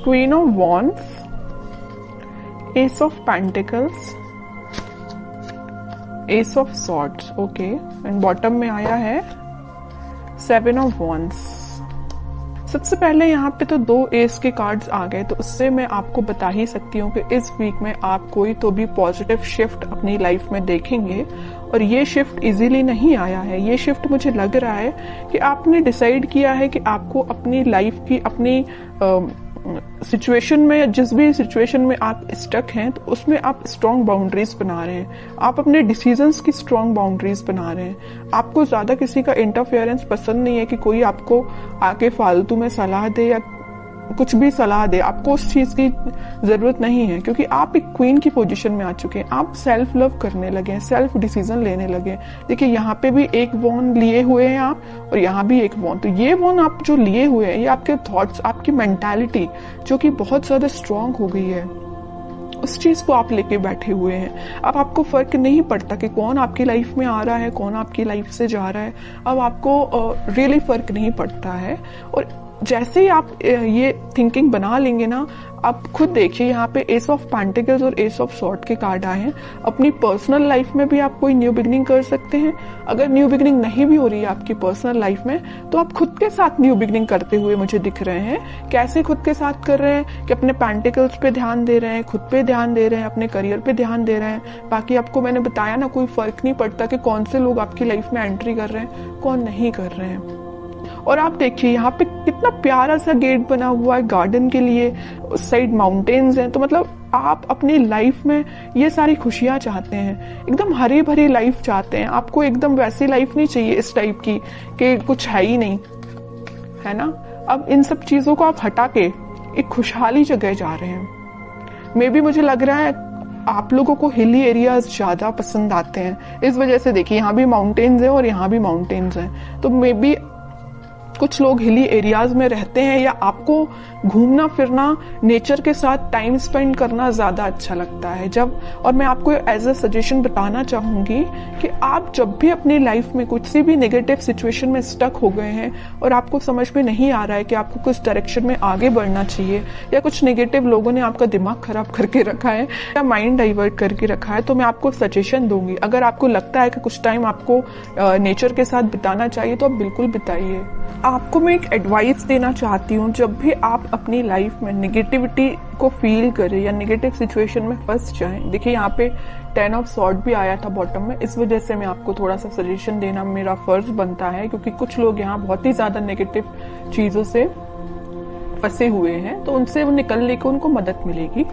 Queen of wands, S of pentacles, S of swords, okay, and bottom में आया है 7 of wands. सबसे पहले यहाँ पे तो 2 एस के कार्ड्स आ गए, तो उससे मैं आपको बता ही सकती हूँ कि इस वीक में आप कोई तो भी पॉजिटिव शिफ्ट अपनी लाइफ में देखेंगे। और ये शिफ्ट इजीली नहीं आया है, ये शिफ्ट मुझे लग रहा है कि आपने डिसाइड किया है कि आपको अपनी लाइफ की, अपनी सिचुएशन में, जिस भी सिचुएशन में आप स्टक हैं, तो उसमें आप स्ट्रॉन्ग बाउंड्रीज बना रहे हैं, आप अपने डिसीजंस की स्ट्रॉन्ग बाउंड्रीज बना रहे हैं। आपको ज्यादा किसी का इंटरफेरेंस पसंद नहीं है कि कोई आपको आके फालतू में सलाह दे या कुछ भी सलाह दे, आपको उस चीज की जरूरत नहीं है, क्योंकि आप एक क्वीन की पोजीशन में आ चुके हैं। आप सेल्फ लव करने लगे हैं, सेल्फ डिसीजन लेने लगे हैं। देखिए यहाँ पे भी एक वॉन्ड लिए हुए हैं आप, और यहाँ भी एक वॉन्ड। तो ये वॉन्ड आप जो लिए हुए हैं, ये आपके थॉट्स, आपकी मेंटालिटी जो कि बहुत ज्यादा स्ट्रांग हो गई है, उस चीज को आप लेके बैठे हुए हैं। अब आपको फर्क नहीं पड़ता कि कौन आपकी लाइफ में आ रहा है, कौन आपकी लाइफ से जा रहा है। अब आपको रियली फर्क नहीं पड़ता है। और जैसे ही आप ये थिंकिंग बना लेंगे ना, आप खुद देखिए यहाँ पे एस ऑफ पेंटिकल्स और एस ऑफ सॉर्ड के कार्ड आए हैं। अपनी पर्सनल लाइफ में भी आप कोई न्यू बिगनिंग कर सकते हैं। अगर न्यू बिगनिंग नहीं भी हो रही है आपकी पर्सनल लाइफ में, तो आप खुद के साथ न्यू बिगनिंग करते हुए मुझे दिख रहे हैं। कैसे खुद के साथ कर रहे हैं कि अपने पेंटिकल्स पे ध्यान दे रहे हैं, खुद पे ध्यान दे रहे हैं, अपने करियर पे ध्यान दे रहे हैं। बाकी आपको मैंने बताया ना, कोई फर्क नहीं पड़ता कि कौन से लोग आपकी लाइफ में एंट्री कर रहे हैं, कौन नहीं कर रहे हैं। और आप देखिए यहाँ पे कितना प्यारा सा गेट बना हुआ है गार्डन के लिए, उस साइड माउंटेन्स हैं। तो मतलब आप अपनी लाइफ में ये सारी खुशियां चाहते हैं, एकदम हरी भरी लाइफ चाहते हैं। आपको एकदम वैसी लाइफ नहीं चाहिए इस टाइप की कि कुछ है ही नहीं, है ना। अब इन सब चीजों को आप हटा के एक खुशहाली जगह जा रहे हैं। मे बी मुझे लग रहा है आप लोगों को हिली एरियाज ज्यादा पसंद आते हैं, इस वजह से देखिए यहाँ भी माउंटेन्स हैं और यहाँ भी माउंटेन्स हैं। तो मे बी कुछ लोग हिली एरियाज में रहते हैं, या आपको घूमना फिरना, नेचर के साथ टाइम स्पेंड करना ज्यादा अच्छा लगता है। जब, और मैं आपको एज अ सजेशन बताना चाहूंगी कि आप जब भी अपनी लाइफ में कुछ सी भी नेगेटिव सिचुएशन में स्टक हो गए हैं और आपको समझ में नहीं आ रहा है कि आपको कुछ डायरेक्शन में आगे बढ़ना चाहिए, या कुछ नेगेटिव लोगों ने आपका दिमाग खराब करके रखा है या माइंड डाइवर्ट करके रखा है, तो मैं आपको सजेशन दूंगी। अगर आपको लगता है कि कुछ टाइम आपको नेचर के साथ बिताना चाहिए, तो आप बिल्कुल बिताइए। आपको मैं एक एडवाइस देना चाहती हूँ, जब भी आप अपनी लाइफ में नेगेटिविटी को फील करें या नेगेटिव सिचुएशन में फंस जाएं, देखिए यहाँ पे 10 ऑफ सॉर्ड भी आया था बॉटम में, इस वजह से मैं आपको थोड़ा सा सजेशन देना मेरा फर्ज बनता है, क्योंकि कुछ लोग यहाँ बहुत ही ज्यादा नेगेटिव चीजों से फंसे हुए हैं, तो उनसे वो निकलने को उनको मदद मिलेगी।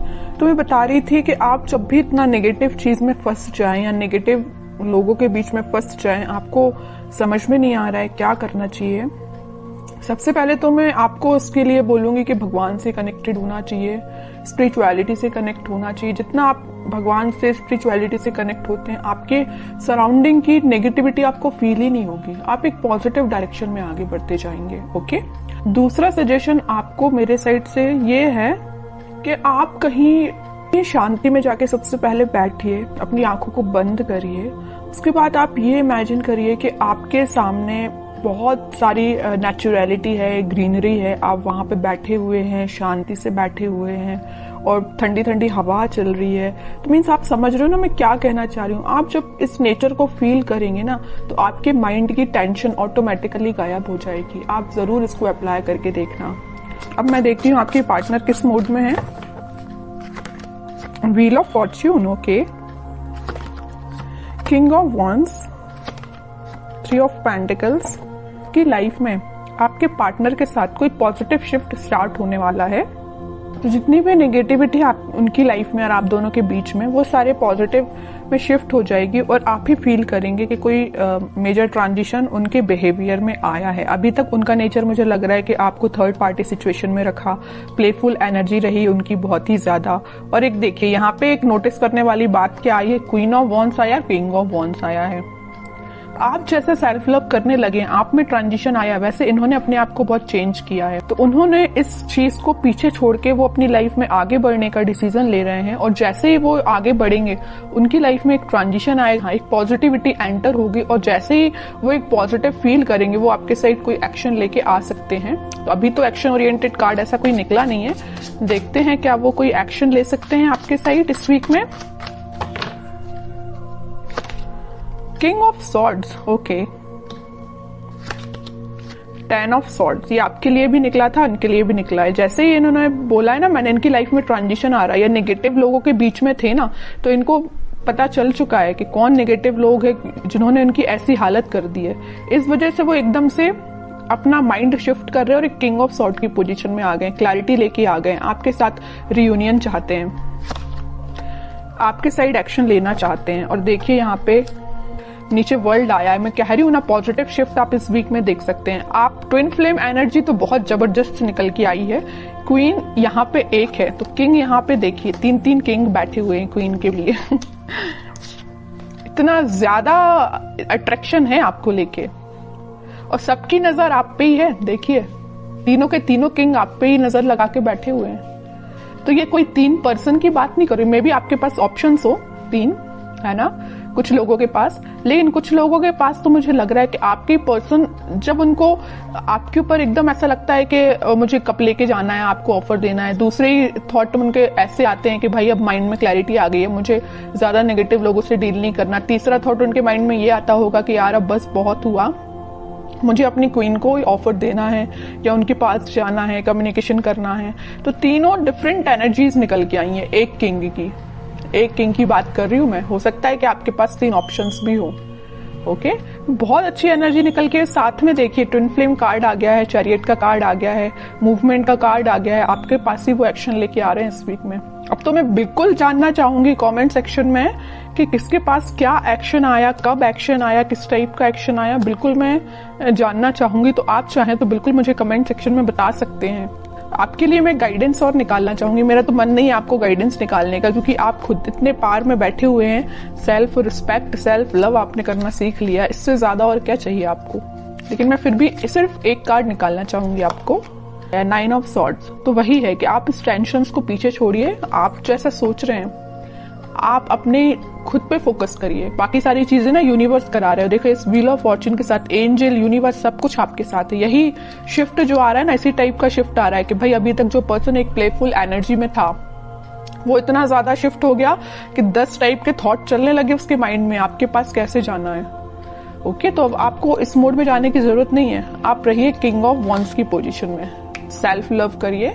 तो मैं बता रही थी कि आप जब भी इतना नेगेटिव चीज में फंस जाएं या नेगेटिव लोगों के बीच में फंस जाएं, आपको समझ में नहीं आ रहा है क्या करना चाहिए, सबसे पहले तो मैं आपको उसके लिए बोलूंगी कि भगवान से कनेक्टेड होना चाहिए, स्पिरिचुअलिटी से कनेक्ट होना चाहिए। जितना आप भगवान से, स्पिरिचुअलिटी से कनेक्ट होते हैं, आपके सराउंडिंग की नेगेटिविटी आपको फील ही नहीं होगी, आप एक पॉजिटिव डायरेक्शन में आगे बढ़ते जाएंगे। ओके। दूसरा सजेशन आपको मेरे साइड से ये है कि आप कहीं शांति में जाके सबसे पहले बैठिए, अपनी आंखों को बंद करिए। उसके बाद आप ये इमेजिन करिए कि आपके सामने बहुत सारी नेचुरलिटी है, ग्रीनरी है, आप वहां पे बैठे हुए हैं, शांति से बैठे हुए हैं, और ठंडी ठंडी हवा चल रही है। तो मीन्स आप समझ रहे हो ना मैं क्या कहना चाह रही हूँ। आप जब इस नेचर को फील करेंगे ना, तो आपके माइंड की टेंशन ऑटोमेटिकली गायब हो जाएगी। आप जरूर इसको अप्लाई करके देखना। अब मैं देखती हूँ आपके पार्टनर किस मूड में है। Wheel of Fortune, okay, king of wands, 3 of pentacles. की लाइफ में आपके पार्टनर के साथ कोई पॉजिटिव शिफ्ट स्टार्ट होने वाला है। तो जितनी भी नेगेटिविटी आप उनकी लाइफ में और आप दोनों के बीच में, वो सारे पॉजिटिव में शिफ्ट हो जाएगी, और आप ही फील करेंगे कि कोई मेजर ट्रांजिशन उनके बिहेवियर में आया है। अभी तक उनका नेचर मुझे लग रहा है कि आपको थर्ड पार्टी सिचुएशन में रखा, प्लेफुल एनर्जी रही उनकी बहुत ही ज्यादा। और एक देखिए यहाँ पे एक नोटिस करने वाली बात क्या आई है, क्वीन ऑफ वॉन्ड्स आया, किंग ऑफ वॉन्ड्स आया है। आप जैसे सेल्फ लव करने लगे, आप में ट्रांजिशन आया, वैसे इन्होंने अपने आप को बहुत चेंज किया है। तो उन्होंने इस चीज को पीछे छोड़ के वो अपनी लाइफ में आगे बढ़ने का डिसीजन ले रहे हैं, और जैसे ही वो आगे बढ़ेंगे उनकी लाइफ में एक ट्रांजिशन आएगा, एक पॉजिटिविटी एंटर होगी, और जैसे ही वो एक पॉजिटिव फील करेंगे वो आपके साइड कोई एक्शन लेके आ सकते हैं। तो अभी तो एक्शन ओरिएंटेड कार्ड ऐसा कोई निकला नहीं है, देखते हैं क्या वो कोई एक्शन ले सकते हैं आपके साइड इस वीक में। King of swords, okay, 10 of swords, ये आपके लिए भी निकला था, इनके लिए भी निकला है। जैसे ही इन्होंने बोला है ना, मैंने इनकी लाइफ में ट्रांजिशन आ रहा है, या नेगेटिव लोगों के बीच में थे ना, तो इनको पता चल चुका है कि कौन नेगेटिव लोग हैं जिन्होंने इनकी ऐसी हालत कर दी है। इस वजह से वो एकदम से अपना माइंड शिफ्ट कर रहे हैं और एक किंग ऑफ सॉर्ड की पोजीशन में आ गए, क्लैरिटी लेके आ गए, आपके साथ रियूनियन चाहते हैं, आपके साइड एक्शन लेना चाहते हैं। और देखिए यहाँ पे नीचे वर्ल्ड आया है, मैं कह रही हूँ ना, पॉजिटिव शिफ्ट आप इस वीक में देख सकते हैं। आप ट्विन फ्लेम एनर्जी तो बहुत जबरदस्त निकल के आई है। क्वीन यहाँ पे एक है, तो किंग यहाँ पे देखिए 3-3 किंग बैठे हुए हैं क्वीन के लिए इतना ज्यादा अट्रैक्शन है आपको लेके, और सबकी नजर आप पे ही है। देखिए तीनों के तीनों किंग आप पे ही नजर लगा के बैठे हुए हैं। तो ये कोई 3 पर्सन की बात नहीं कर रही, मे बी आपके पास ऑप्शंस हो 3, है ना, कुछ लोगों के पास, लेकिन कुछ लोगों के पास तो मुझे लग रहा है कि आपके पर्सन जब उनको आपके ऊपर एकदम ऐसा लगता है कि मुझे कप लेके जाना है, आपको ऑफर देना है, दूसरे ही थॉट उनके ऐसे आते हैं कि भाई अब माइंड में क्लैरिटी आ गई है, मुझे ज्यादा नेगेटिव लोगों से डील नहीं करना। तीसरा थॉट उनके माइंड में ये आता होगा कि यार अब बस बहुत हुआ, मुझे अपनी क्वीन को ऑफर देना है या उनके पास जाना है, कम्युनिकेशन करना है। तो तीनों डिफरेंट एनर्जीज निकल के आई हैं एक किंग की बात कर रही हूं मैं। हो सकता है कि आपके पास 3 ऑप्शंस भी हो। ओके, बहुत अच्छी एनर्जी निकल के साथ में देखिए ट्विन फ्लेम कार्ड आ गया है, चैरियट का कार्ड आ गया है, मूवमेंट का कार्ड आ गया है, आपके पास ही वो एक्शन लेके आ रहे हैं इस वीक में। अब तो मैं बिल्कुल जानना चाहूंगी कमेंट सेक्शन में कि किसके पास क्या एक्शन आया, कब एक्शन आया, किस टाइप का एक्शन आया, बिल्कुल मैं जानना चाहूंगी। तो आप चाहें तो बिल्कुल मुझे कमेंट सेक्शन में बता सकते हैं। आपके लिए मैं गाइडेंस और निकालना चाहूंगी, मेरा तो मन नहीं है आपको गाइडेंस निकालने का, क्योंकि आप खुद इतने पार में बैठे हुए हैं। सेल्फ रिस्पेक्ट, सेल्फ लव आपने करना सीख लिया, इससे ज्यादा और क्या चाहिए आपको। लेकिन मैं फिर भी सिर्फ एक कार्ड निकालना चाहूंगी आपको, 9 ऑफ सॉर्ड्स। तो वही है कि आप इस टेंशन को पीछे छोड़िए, आप जैसा सोच रहे हैं आप अपने खुद पे फोकस करिए, बाकी सारी चीजें ना यूनिवर्स करा रहे हो। देखो इस व्हील ऑफ फॉर्च्यून के साथ एंजल, यूनिवर्स, सब कुछ आपके साथ है। यही शिफ्ट जो आ रहा है ना, इसी टाइप का शिफ्ट आ रहा है कि भाई अभी तक जो पर्सन एक प्लेफुल एनर्जी में था वो इतना ज्यादा शिफ्ट हो गया कि 10 टाइप के थॉट चलने लगे उसके माइंड में, आपके पास कैसे जाना है। ओके, तो अब आपको इस मोड में जाने की जरूरत नहीं है, आप रहिए किंग ऑफ वंस की पोजीशन में, सेल्फ लव करिए।